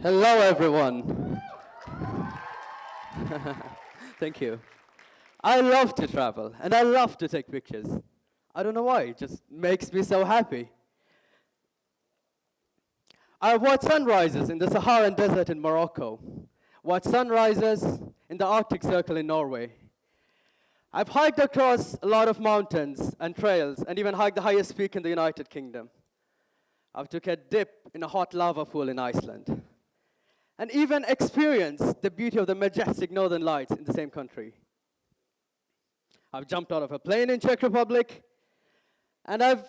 Hello, everyone. Thank you. I love to travel, and I love to take pictures. I don't know why, it just makes me so happy. I've watched sunrises in the Saharan desert in Morocco, watched sunrises in the Arctic Circle in Norway. I've hiked across a lot of mountains and trails, and even hiked the highest peak in the United Kingdom. I've took a dip in a hot lava pool in Iceland, and even experienced the beauty of the majestic northern lights in the same country. I've jumped out of a plane in Czech Republic, and there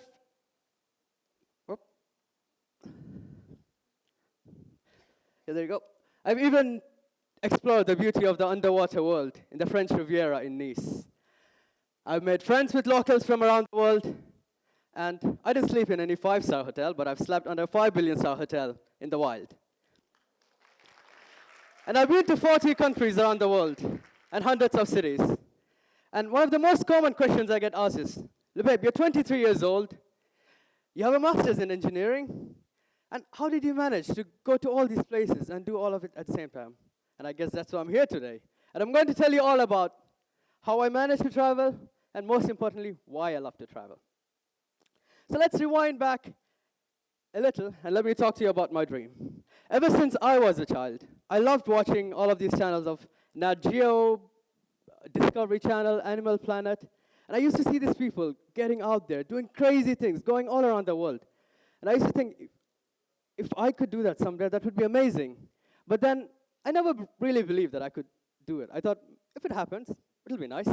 you go. I've even explored the beauty of the underwater world in the French Riviera in Nice. I've made friends with locals from around the world, and I didn't sleep in any five-star hotel, but I've slept under a 5 billion star hotel in the wild. And I've been to 40 countries around the world and hundreds of cities. And one of the most common questions I get asked is, Lubaib, you're 23 years old, you have a master's in engineering, and how did you manage to go to all these places and do all of it at the same time? And I guess that's why I'm here today. And I'm going to tell you all about how I managed to travel, and most importantly, why I love to travel. So let's rewind back a little, and let me talk to you about my dream. Ever since I was a child, I loved watching all of these channels of Nat Geo, Discovery Channel, Animal Planet, and I used to see these people getting out there, doing crazy things, going all around the world. And I used to think, if I could do that someday, that would be amazing. But then, I never really believed that I could do it. I thought, if it happens, it'll be nice.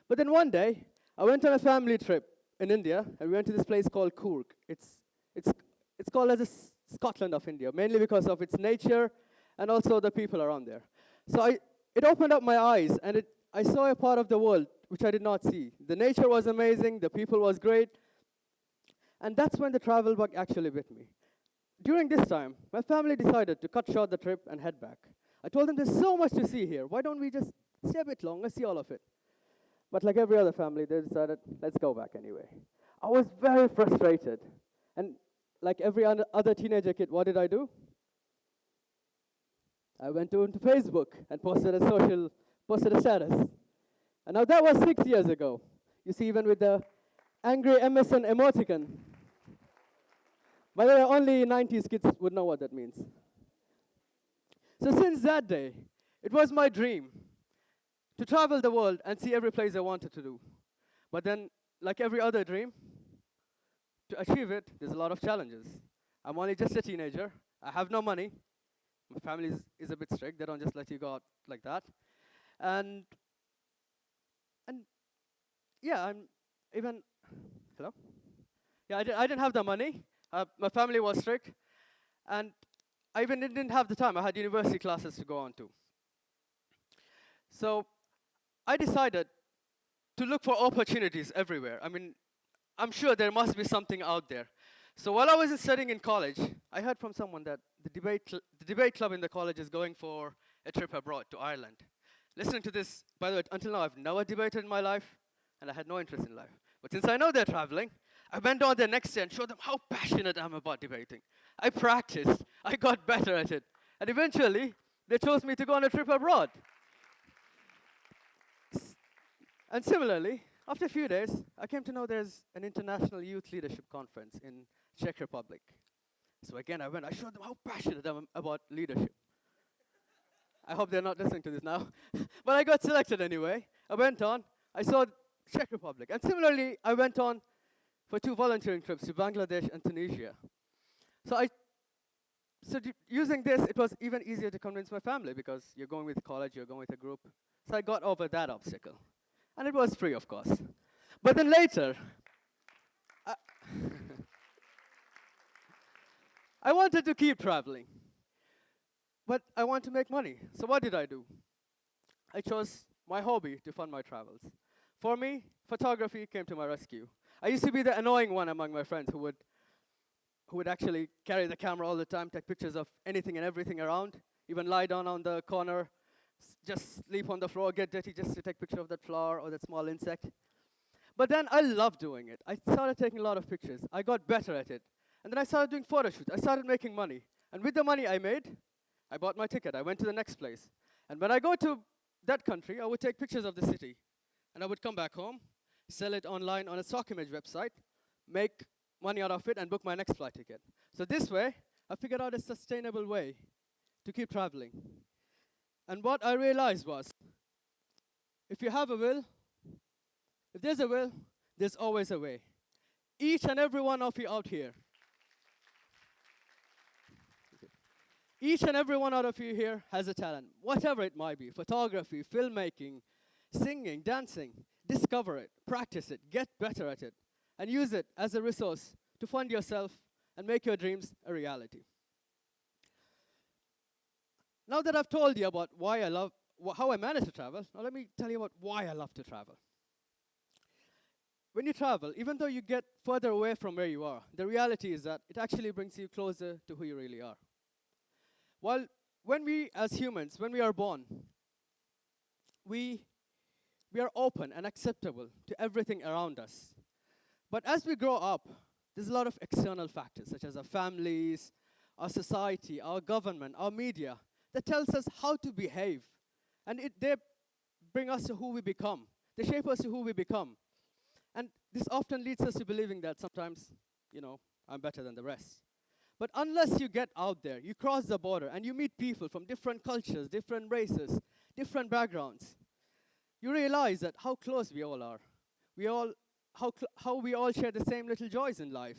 But then one day, I went on a family trip in India, and we went to this place called Coorg. It's called as the Scotland of India, mainly because of its nature and also the people around there. So it opened up my eyes, and I saw a part of the world which I did not see. The nature was amazing, the people was great, and that's when the travel bug actually bit me. During this time, my family decided to cut short the trip and head back. I told them there's so much to see here, why don't we just stay a bit longer, see all of it? But like every other family, they decided, let's go back anyway. I was very frustrated, and like every other teenager kid, what did I do? I went into Facebook and posted a status. And now that was 6 years ago. You see, even with the angry MSN emoticon. By the way, only 90s kids would know what that means. So since that day, it was my dream to travel the world and see every place I wanted to do. But then, like every other dream, to achieve it, there's a lot of challenges. I'm only just a teenager. I have no money. My family is a bit strict. They don't just let you go out like that. And yeah, hello? Yeah, I didn't have the money. My family was strict. And I even didn't have the time. I had university classes to go on to. So I decided to look for opportunities everywhere. I mean, I'm sure there must be something out there. So while I was studying in college, I heard from someone that the debate club in the college is going for a trip abroad to Ireland. Listening to this, by the way, until now I've never debated in my life, and I had no interest in life. But since I know they're traveling, I went on there next day and showed them how passionate I am about debating. I practiced, I got better at it, and eventually they chose me to go on a trip abroad. And similarly, after a few days, I came to know there's an international youth leadership conference in Czech Republic. So again, I showed them how passionate I am about leadership. I hope they're not listening to this now. But I got selected anyway. I went on, I saw Czech Republic. And similarly, I went on for 2 volunteering trips to Bangladesh and Tunisia. So using this, it was even easier to convince my family because you're going with college, you're going with a group. So I got over that obstacle. And it was free, of course. But then later, I wanted to keep traveling. But I want to make money. So what did I do? I chose my hobby to fund my travels. For me, photography came to my rescue. I used to be the annoying one among my friends who would actually carry the camera all the time, take pictures of anything and everything around, even lie down on the corner, just sleep on the floor, get dirty just to take a picture of that flower or that small insect. But then I loved doing it. I started taking a lot of pictures. I got better at it. And then I started doing photo shoots. I started making money. And with the money I made, I bought my ticket. I went to the next place. And when I go to that country, I would take pictures of the city. And I would come back home, sell it online on a stock image website, make money out of it, and book my next flight ticket. So this way, I figured out a sustainable way to keep traveling. And what I realized was, if you have a will, if there's a will, there's always a way. Each and every one of you out here, each and every one out of you here has a talent, whatever it might be, photography, filmmaking, singing, dancing. Discover it, practice it, get better at it, and use it as a resource to fund yourself and make your dreams a reality. Now that I've told you about how I managed to travel, now let me tell you about why I love to travel. When you travel, even though you get further away from where you are, the reality is that it actually brings you closer to who you really are. While when we, as humans, when we are born, we are open and acceptable to everything around us. But as we grow up, there's a lot of external factors, such as our families, our society, our government, our media, that tells us how to behave. And they bring us to who we become. They shape us to who we become. And this often leads us to believing that sometimes, I'm better than the rest. But unless you get out there, you cross the border, and you meet people from different cultures, different races, different backgrounds, you realize that how close we all are. How we all share the same little joys in life.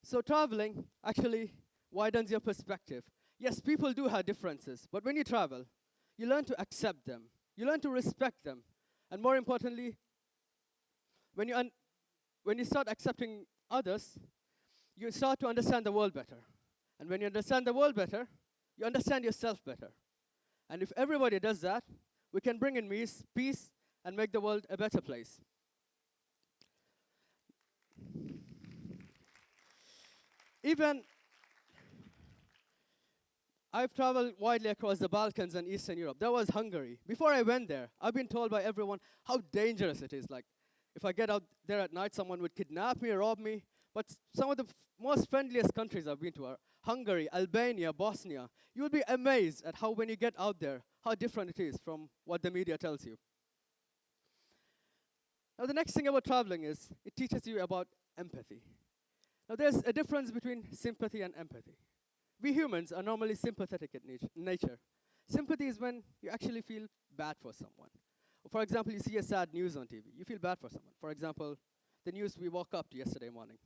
So traveling actually widens your perspective. Yes, people do have differences, but when you travel, you learn to accept them. You learn to respect them. And more importantly, when you start accepting others, you start to understand the world better. And when you understand the world better, you understand yourself better. And if everybody does that, we can bring in peace and make the world a better place. I've traveled widely across the Balkans and Eastern Europe. That was Hungary. Before I went there, I've been told by everyone how dangerous it is. Like, if I get out there at night, someone would kidnap me or rob me. But some of the most friendliest countries I've been to are Hungary, Albania, Bosnia. You will be amazed at how, when you get out there, how different it is from what the media tells you. Now, the next thing about traveling is it teaches you about empathy. Now, there's a difference between sympathy and empathy. We humans are normally sympathetic in nature. Sympathy is when you actually feel bad for someone. For example, you see a sad news on TV. You feel bad for someone. For example, the news we woke up to yesterday morning.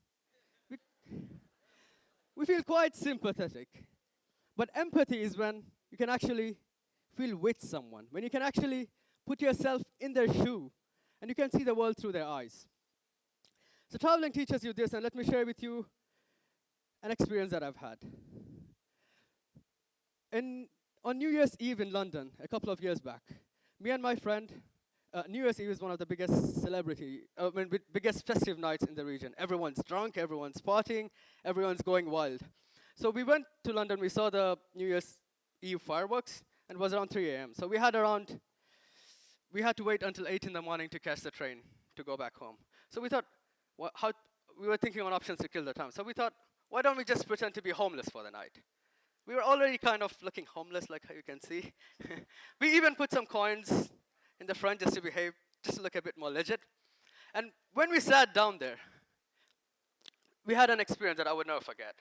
We feel quite sympathetic. But empathy is when you can actually feel with someone, when you can actually put yourself in their shoe, and you can see the world through their eyes. So traveling teaches you this, and let me share with you an experience that I've had. On New Year's Eve in London, a couple of years back, me and my friend, New Year's Eve is one of the biggest festive nights in the region. Everyone's drunk, everyone's partying, everyone's going wild. So we went to London, we saw the New Year's Eve fireworks, and it was around 3 a.m. So we had to wait until 8 in the morning to catch the train to go back home. So we thought, we were thinking on options to kill the time. So we thought, why don't we just pretend to be homeless for the night? We were already kind of looking homeless, like how you can see. We even put some coins in the front just to look a bit more legit. And when we sat down there, we had an experience that I would never forget.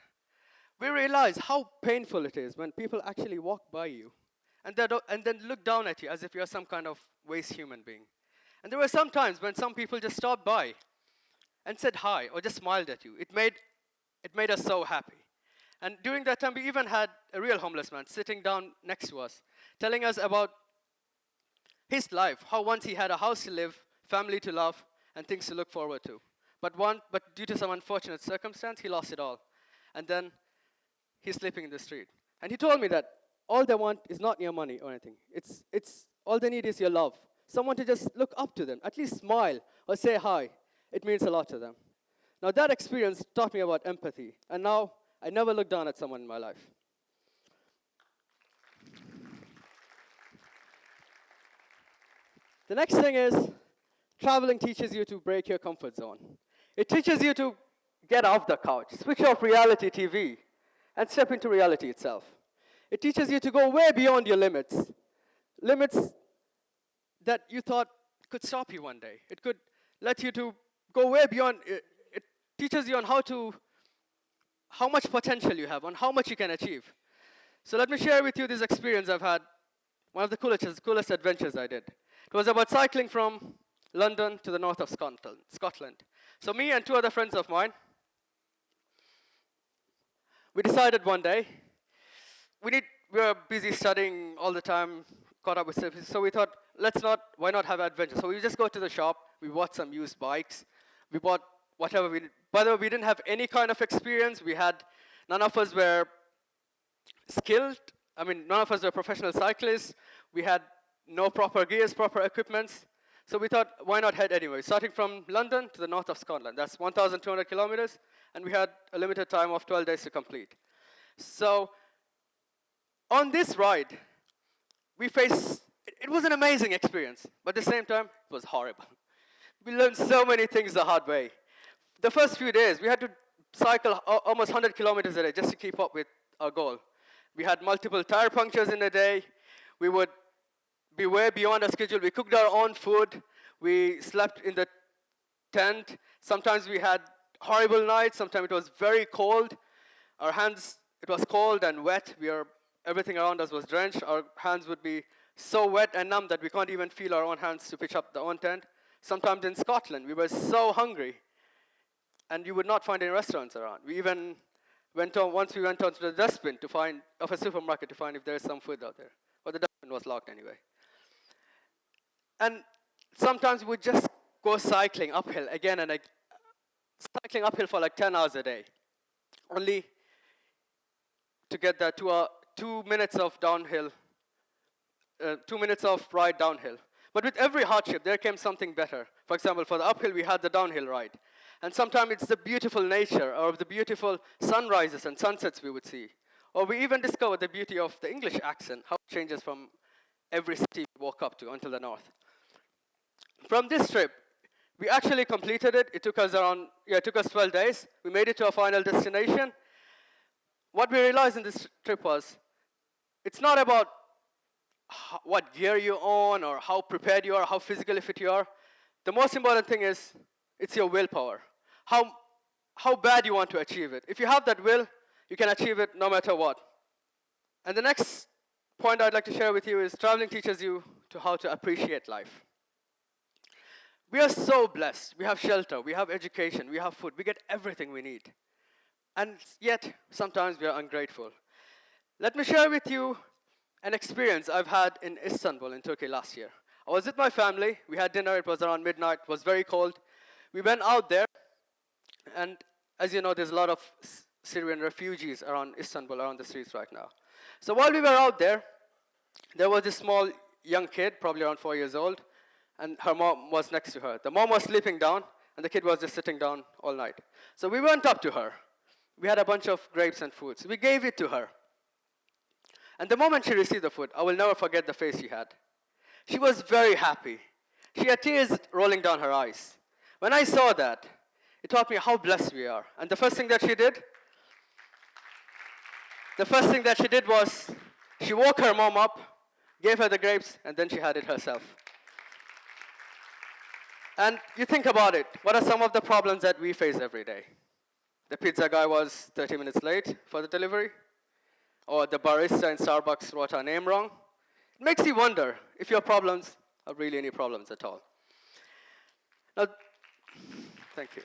We realized how painful it is when people actually walk by you and then look down at you as if you're some kind of waste human being. And there were some times when some people just stopped by and said hi or just smiled at you. It made us so happy. And during that time, we even had a real homeless man sitting down next to us, telling us about his life, how once he had a house to live, family to love, and things to look forward to. But due to some unfortunate circumstance, he lost it all. And then he's sleeping in the street. And he told me that all they want is not your money or anything. It's all they need is your love. Someone to just look up to them, at least smile or say hi. It means a lot to them. Now that experience taught me about empathy. And now I never look down at someone in my life. The next thing is, traveling teaches you to break your comfort zone. It teaches you to get off the couch, switch off reality TV, and step into reality itself. It teaches you to go way beyond your limits. Limits that you thought could stop you one day. It could let you to go way beyond. It teaches you on how much potential you have, on how much you can achieve. So let me share with you this experience I've had, one of the coolest adventures I did. It was about cycling from London to the north of Scotland. So me and two other friends of mine, we decided one day, we were busy studying all the time, caught up with stuff, so we thought, why not have adventure? So we just go to the shop, we bought some used bikes, we bought whatever we did. By the way, we didn't have any kind of experience. None of us were skilled. I mean, none of us were professional cyclists. We had no proper gears, proper equipments. So we thought, why not head anyway? Starting from London to the north of Scotland. That's 1,200 kilometers, and we had a limited time of 12 days to complete. So on this ride, it was an amazing experience, but at the same time, it was horrible. We learned so many things the hard way. The first few days, we had to cycle almost 100 kilometers a day just to keep up with our goal. We had multiple tire punctures in a day. We would be way beyond our schedule. We cooked our own food. We slept in the tent. Sometimes we had horrible nights. Sometimes it was very cold. Our hands, it was cold and wet. Everything around us was drenched. Our hands would be so wet and numb that we can't even feel our own hands to pitch up the own tent. Sometimes in Scotland, we were so hungry, and you would not find any restaurants around. We even once we went on to the dustbin of a supermarket to find if there's some food out there. But the dustbin was locked anyway. And sometimes we'd just go cycling uphill again and again, cycling uphill for like 10 hours a day, only to get that 2 minutes of downhill, 2 minutes of ride downhill. But with every hardship, there came something better. For example, for the uphill, we had the downhill ride. And sometimes it's the beautiful nature or the beautiful sunrises and sunsets we would see. Or we even discovered the beauty of the English accent, how it changes from every city we walk up to until the north. From this trip, we actually completed it. It took us 12 days. We made it to our final destination. What we realized in this trip was, it's not about what gear you own or how prepared you are, how physically fit you are. The most important thing is, it's your willpower. How bad you want to achieve it. If you have that will, you can achieve it no matter what. And the next point I'd like to share with you is traveling teaches you how to appreciate life. We are so blessed. We have shelter, we have education, we have food, we get everything we need. And yet, sometimes we are ungrateful. Let me share with you an experience I've had in Istanbul in Turkey last year. I was with my family. We had dinner. It was around midnight. It was very cold. We went out there, and as you know, there's a lot of Syrian refugees around Istanbul, around the streets right now. So while we were out there was this small young kid, probably around 4 years old, and her mom was next to her. The mom was sleeping down, and the kid was just sitting down all night. So we went up to her. We had a bunch of grapes and fruits. We gave it to her. And the moment she received the food, I will never forget the face she had. She was very happy. She had tears rolling down her eyes. When I saw that, it taught me how blessed we are. And the first thing that she did was, she woke her mom up, gave her the grapes, and then she had it herself. And you think about it, what are some of the problems that we face every day? The pizza guy was 30 minutes late for the delivery, or the barista in Starbucks wrote our name wrong. It makes you wonder if your problems are really any problems at all. Now, thank you.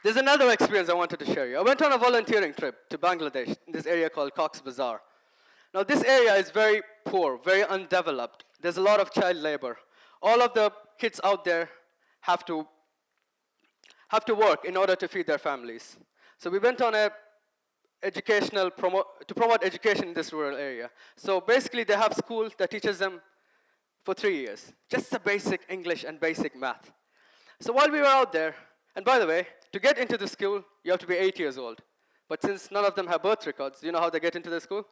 There's another experience I wanted to share you. I went on a volunteering trip to Bangladesh, in this area called Cox's Bazar. Now, this area is very poor, very undeveloped. There's a lot of child labor. All of the kids out there have to work in order to feed their families. So we went on a to promote education in this rural area. So basically, they have school that teaches them for 3 years, just the basic English and basic math. So while we were out there, and by the way, to get into the school, you have to be 8 years old. But since none of them have birth records, you know how they get into the school?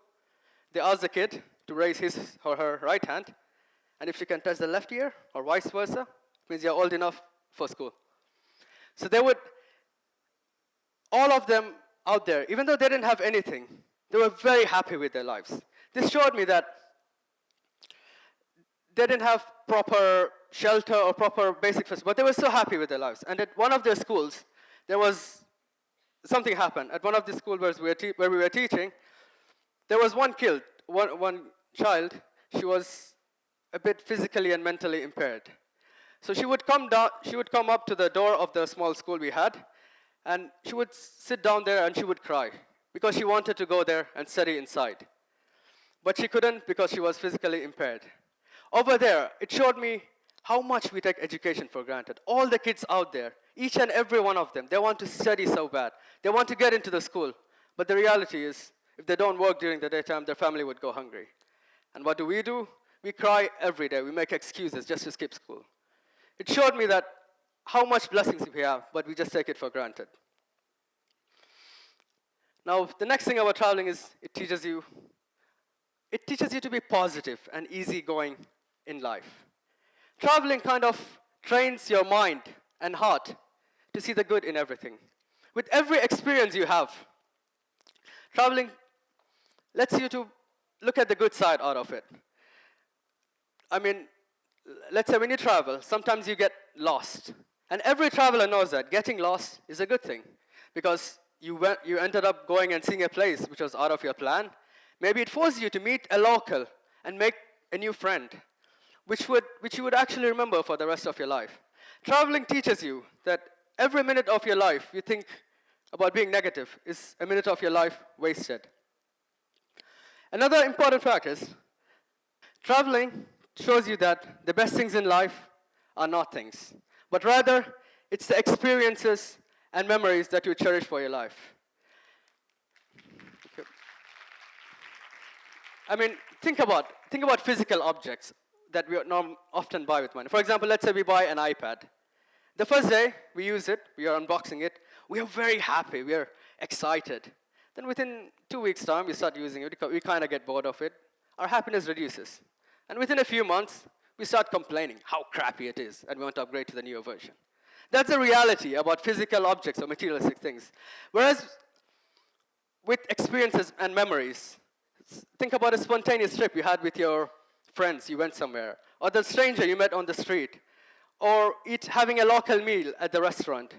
They ask the kid to raise his or her right hand, and if she can touch the left ear, or vice versa, it means you're old enough for school. So they would, all of them out there, even though they didn't have anything, they were very happy with their lives. This showed me that they didn't have proper shelter or proper basic facilities, but they were so happy with their lives. And at one of their schools, there was something happened. At one of the schools where we were teaching, there was one child. She was a bit physically and mentally impaired. So she would come up to the door of the small school we had, and she would sit down there and she would cry because she wanted to go there and study inside. But she couldn't because she was physically impaired. Over there, it showed me how much we take education for granted. All the kids out there, each and every one of them, they want to study so bad. They want to get into the school. But the reality is, if they don't work during the daytime, their family would go hungry. And what do? We cry every day. We make excuses just to skip school. It showed me that how much blessings we have, but we just take it for granted. Now, the next thing about traveling is it teaches you to be positive and easygoing in life. Traveling kind of trains your mind and heart to see the good in everything. With every experience you have, traveling lets you to look at the good side out of it. I mean, let's say when you travel, sometimes you get lost. And every traveler knows that getting lost is a good thing because you ended up going and seeing a place which was out of your plan. Maybe it forced you to meet a local and make a new friend, which you would actually remember for the rest of your life. Traveling teaches you that every minute of your life you think about being negative is a minute of your life wasted. Another important fact is traveling shows you that the best things in life are not things, but rather it's the experiences and memories that you cherish for your life. Okay. I mean, think about physical objects that we often buy with money. For example, let's say we buy an iPad. The first day we use it, we are unboxing it, we are very happy, we are excited. Then within 2 weeks' time, we start using it, we kind of get bored of it, our happiness reduces. And within a few months, we start complaining how crappy it is, and we want to upgrade to the newer version. That's the reality about physical objects or materialistic things. Whereas with experiences and memories, think about a spontaneous trip you had with your friends, you went somewhere, or the stranger you met on the street, or having a local meal at the restaurant.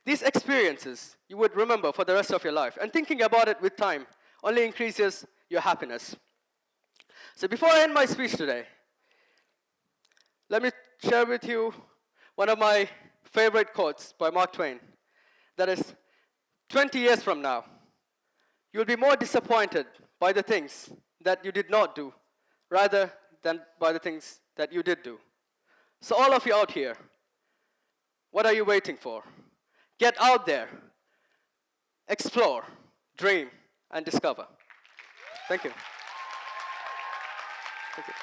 These experiences you would remember for the rest of your life, and thinking about it with time only increases your happiness. So before I end my speech today, let me share with you one of my favorite quotes by Mark Twain. That is, 20 years from now, you'll be more disappointed by the things that you did not do, rather than by the things that you did do. So all of you out here, what are you waiting for? Get out there, explore, dream, and discover. Thank you. Thank you.